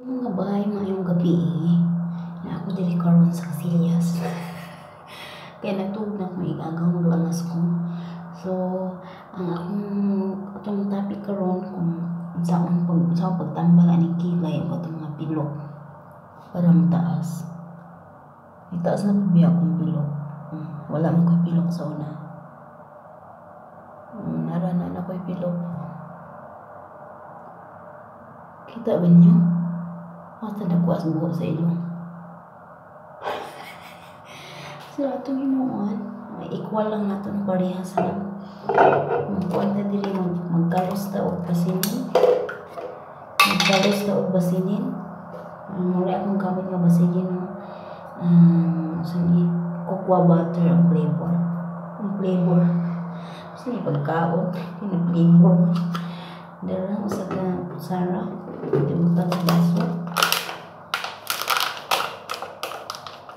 Mga bahay ngayong gabi na ako diri karon sa Casillas. Kaya nagtuog na akong igagaw maglangas ko. So, ang atong topic karon kung saan pagtambal aning kilay o atong mga pilok para mataas. Itaas na pabiya akong pilok. Wala mo ko'y pilok sa una. Naranan ako'y pilok. Kita ba niyo? Ata nagkuas buho sa ilong. So, atong hinuon, equal lang nato ng parehas lang. Magkuan na dili magkalos ta og basinin. Magkalos ta og basinin. Mura akong gamit nga basinin no. Cocoa butter ang flavor. Ang flavor. Kasi pagkaon, flavor. Dara usa ka kutsara, tibutan sa baso.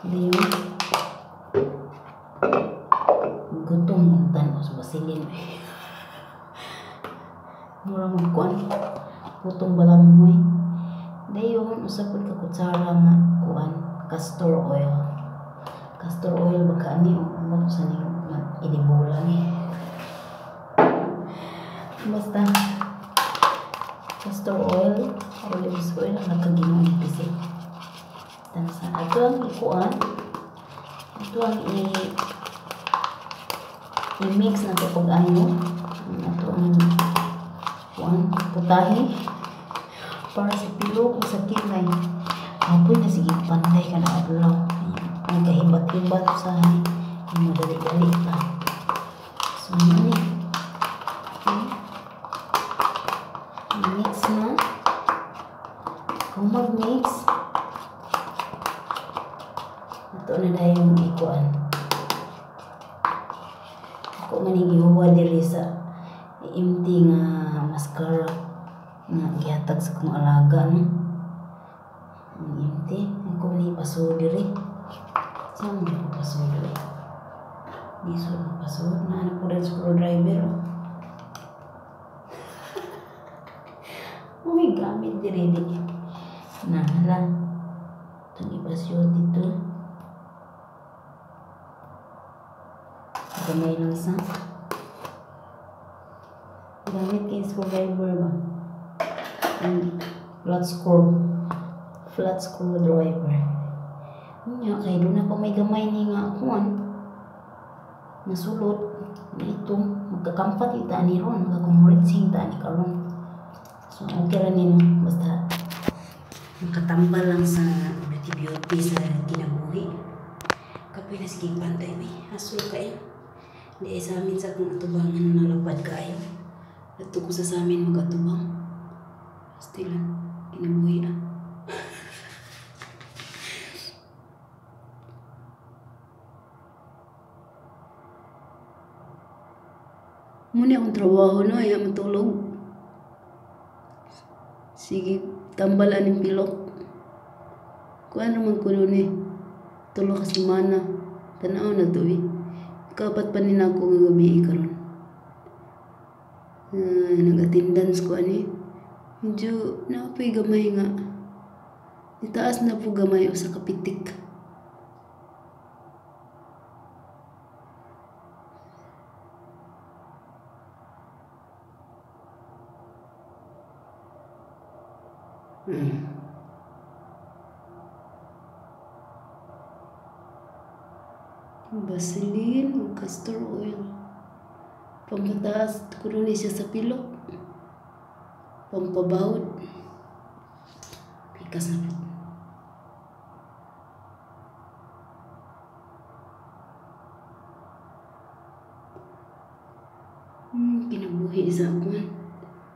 Diyon. Gutom ang tanos sa basilin. Mura magkuan. Putong balangoy. Dayon, usapod ka kutsara nga kuan, castor oil. Castor oil baka ani o ano sa niyo edibola ni. Basta castor oil, olive oil ang nakaginuon pisik. Dan sa ato ang ikuan, ito ang i-mix na ito pag-ayo. Ito ang putahe para sa pilok o sa kilay. Apoy na sige, pantay ka na adlaw. Ang kahibat-hibat sa madali-dali pa. So, ano mix na. Kung mag-mix, ito na dahil yung ikuan. Ako manigihuwa diri sa empty nga mascara nga gihatag sa kong alaga no. Ang empty, ako manipaso diri. Saan mo papaso diri? Niso papaso na ano po rin screwdriver. May gamit diri di. Na lang. Itong ipasyo dito. Gamay lang sa gamit kayo screwdriver ba? Flat screwdriver. Nga kay doon na pa may gamay ni nga akuan. Nasulot na ito. Magkakampat ita ni ron. Magkakumuritsing ita ni karon. So okay ra nino. Basta makatambal lang sa beauty sa kinabuhi. Kapoy na sige pantay may asul kayo. Di sa amin sa kung atubangan nalapad kayo. Dato ko sa amin mag-atubang. Basta lang, kinabuhi na. Muna akong trabaho no, ay matulog. Sige, tambalan ng pilok. Kung ano man ko nun tulog ka semana. Tanaw na to Kapat pa nila ako ng gabi karon. Nag-attendance ko medyo napoy gamay nga. Itaas na po gamay o sa kapitik. Vaseline, castor oil. Pampataas ko rin siya sa pilok. Pampabawod. Pikas na po. Kinabuhi sa akuan.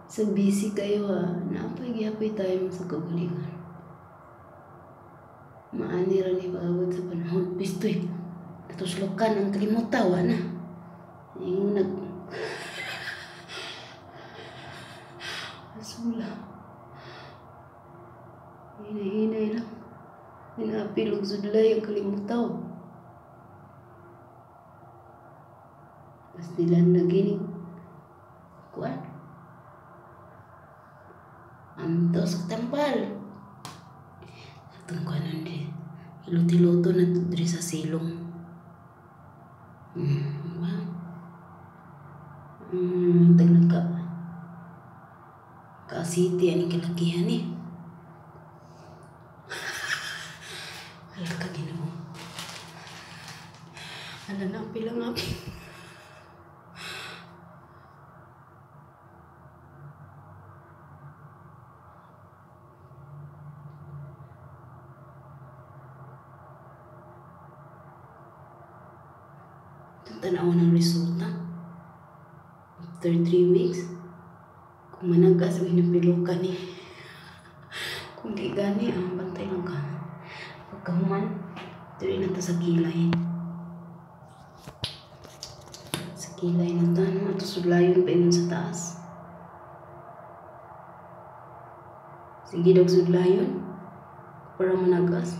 Sa busy kayo napay tayo sa kagulingan. Maani ra ni paabot sa panahon. Pistoy. Natuslokan ang kalimutawa na. Yung asula. Hinay-hinay lang. Pinapilog sudlay ang kalimutaw. Pas nilan na gini. Kuan. Antos tambal. Itong kanon di. Iluti-luto na ito diri sa silong. Wow. Taglag ka. Ka-city, aning kalakihan eh. Alam ka, Ginoo. Alam na, pilang api. Tanaw ng resulta. After 3 weeks, kung managas, pinupilukan eh. Kung di gani, bantay lang ka. Pagkahuman, tuloy na ito sa kilay. Sa kilay na ito, ito sudlayon pa yun sa taas. Sige daw sudlayon, para managas.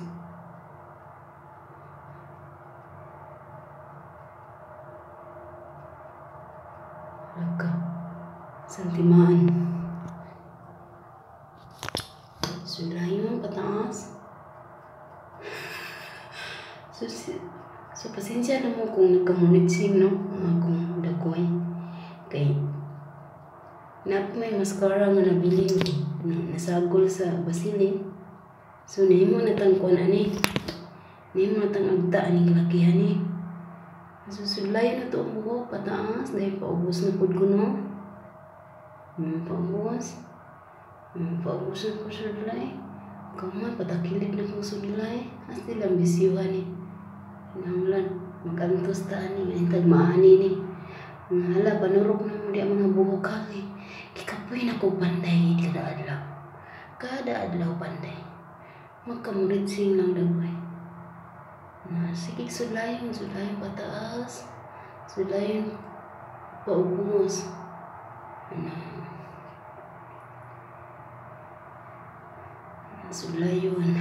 Laka, santimaan. Sudlayon, pataas. So pasensya na mo kung nagkamunitsing, no? Kung dagoy. Kay, may mascara nga nabili mo. Nasagol sa basilin. So, nahimo natangkuan ani. Nahimo natang agta aning lakihan ni. So, sudlayan na ito ang buhok, pataas. Dahil paubos na po ko, no? Paubos. Paubos na po sudlay. Kamay, patakilid na po sudlay. As nilang bisyuhan ni. Hinanglan, mag-antos taan ni. Mahintag maani ni. Hala, panurok na mo di ang mga buhok kaki. Kikapoy na ko panday kada adlaw. Kada adlaw panday. Magkamuritsing lang dagoy. Sige, sudlayon pataas. Sudlayon paubos. Sudlayon.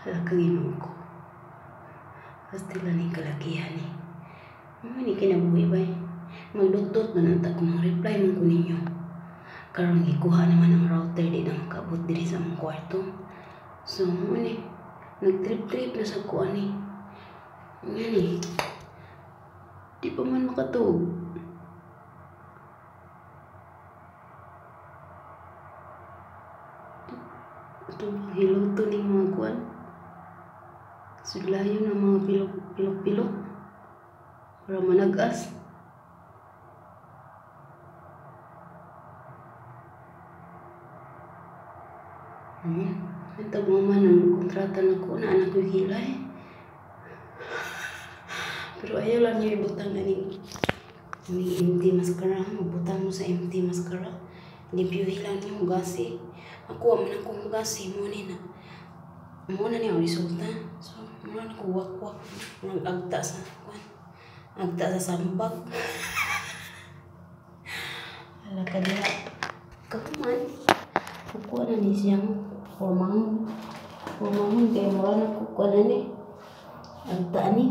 Hala kang Ginoo ko. Hasti lang yung kalakihan eh. Hindi kinabuhi ba eh. Magdot-dot na nata kung reply man ko ninyo. Karong ikuha naman ang router di na makabot diri sa mong kwarto. So, nag-trip-trip na sa kuha ni. Yan eh. Di pa man makatug. Ito hiluto ni mga kuwan. Sudlayon ang mga pilok-pilok. Para managas. Ito mo man ang kontrata na ko na anak ko hilay. Pero ayaw lang niya ibutang ganing empty mascara. Mabutang mo sa empty mascara. Limpiyuhin lang niya hugasi. Ako man akong hugasi mo na. Muna niya ang resulta. So, muna ko wak-wak. Agta sa sambag. Ala ka diha. Kakuman. Kukuha na ni siyang formahon. Formahon kaya mura na kukuha na ni. Agta ni.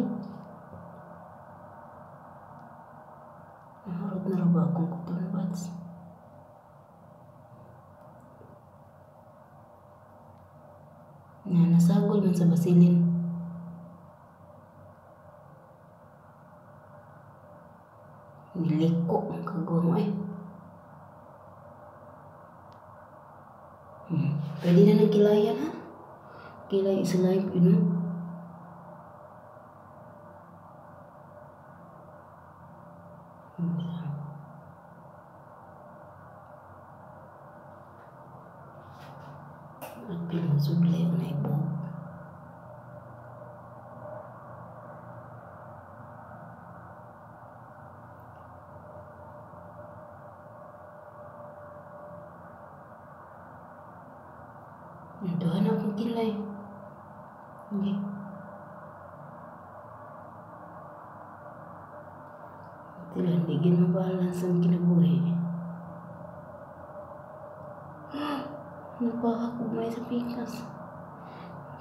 Naharot na rin ba akong cotton buds? Nasagol man sa basilin. Niliko ang kagawang ay. Pwede na ng kilayan ha. Kilay sa live yun. At pinusudlay ang naipo. Nandohan akong kilay. Okay. Tilang digin mabalance ang kinabuhi. Napahakog may sa pikas.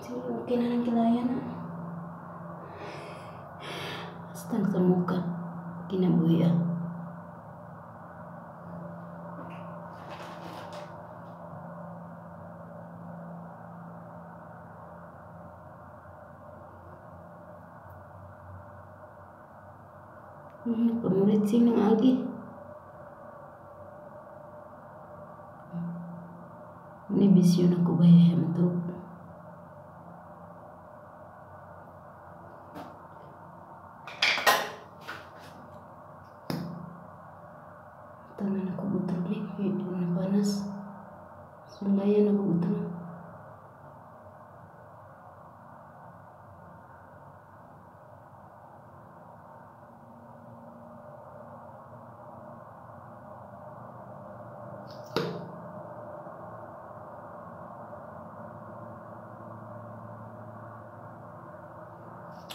Siguro okay na ng kilayan na. Basta sa muka. Kinabuhi ah. Pamuritsing ng agi. Ini bisyo na ko ba yung ito? Tangan ako butol na panas. Sulayan ako butol.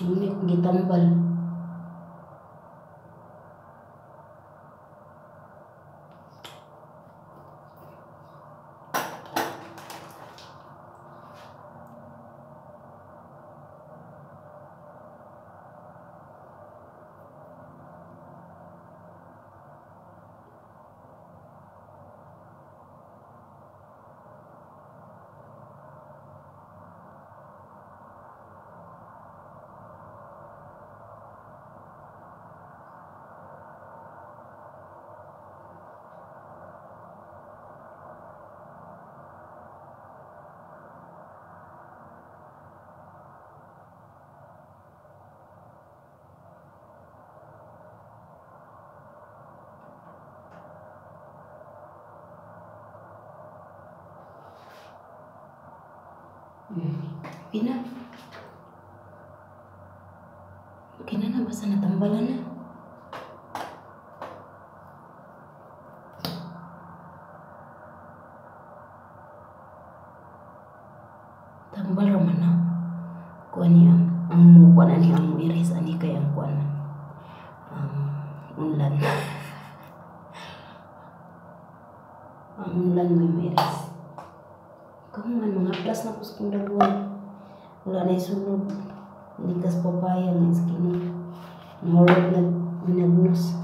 Ngunit gitambal. Pina. Kina na basta natambalan na. Tambal raman na. Kuan niya ang kuan ani ang iris ani kay ang kuan. Unlan. Ang unlan mo iris. Kung mga plus na kus kong dagwan. Wala na isunod. Likas papaya ng skin. Norot na minagnos.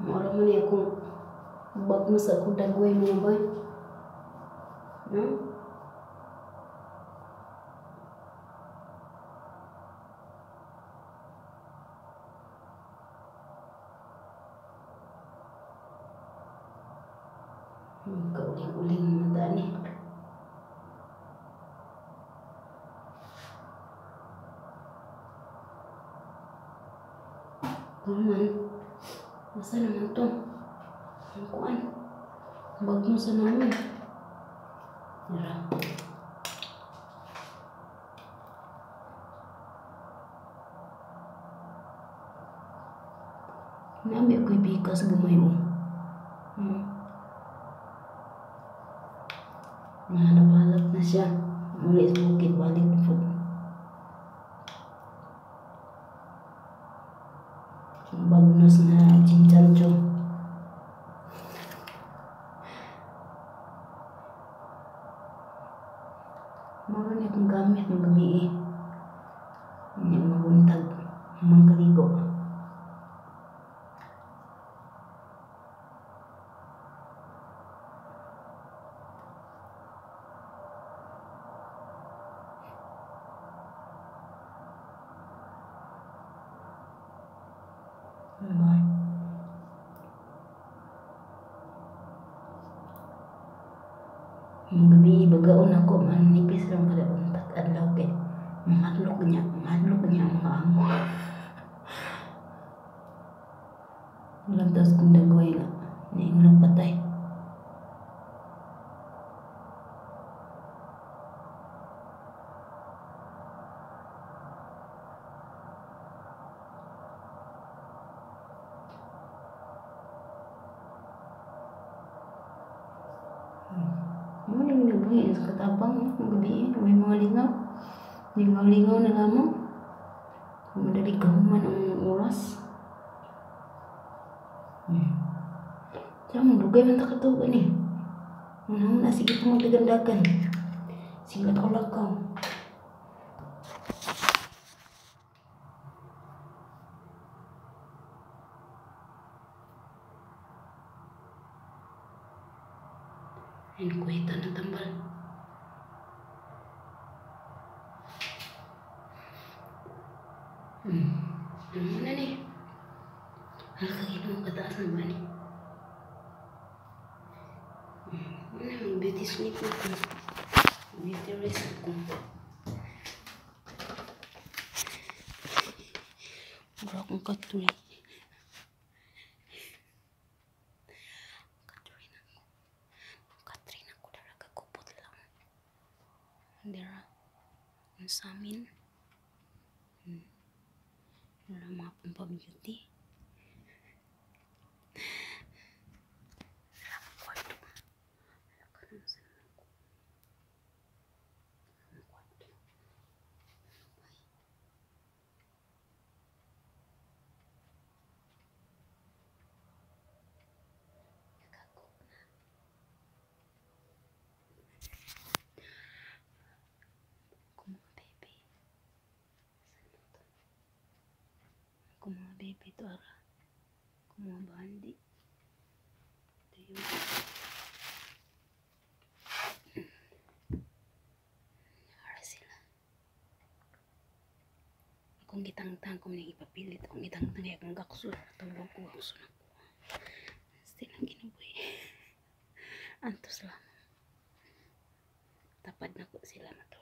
Mara mo niya kung bagnos ako dagway mo ba? Kauling-uling naman daan eh. Kaman, masa naman to? Ang kuan, bagno sa namin. Yara. Nabi ako'y bigas gamay mo. Nahanap-hanap na siya. Muli sa bukid, balik po. Bagnos na chinchancho. Mara niya kung gamit ng gabi eh. Yung mabuntag, mga kaligo. Mga gabi bagaon ako manipis lang kada untak adlaw kay mahadlok niya ang mga amo. Lantas kung dagway nga niingon nagpatay. Muling nagbuhi sa katapang gabi may mga lingaw na lamang madali kahuman ang oras. Diyan mo dugay man takatugan eh. Unang na sige pang magdagandagan. Sige lakaw-lakaw. Ayun, kuhita ng tambal. Ano muna ni? Halkagin mo kataas na ba ni? Ano yung beauty sleep na ko? Beauty rest ako. Mura akong katuloy. Katrin ako talaga kupot lang. Dira. Ang sa amin. Wala mga pampabeauty. Wala akong kwarto. Wala ka naman sa naman ko. Ang kwarto. Nakago na. Ako mga bebe. Ako mga bebe to ara. Ako mga bandi. Ito yun. Ara sila. Akong gitang-tang kung may ipapilit. Akong gitang-tang kaya akong gaksul. Tulog ko ako sunod ko. Silang ginabuhi. Antos lang. Tapad na ko sila na to.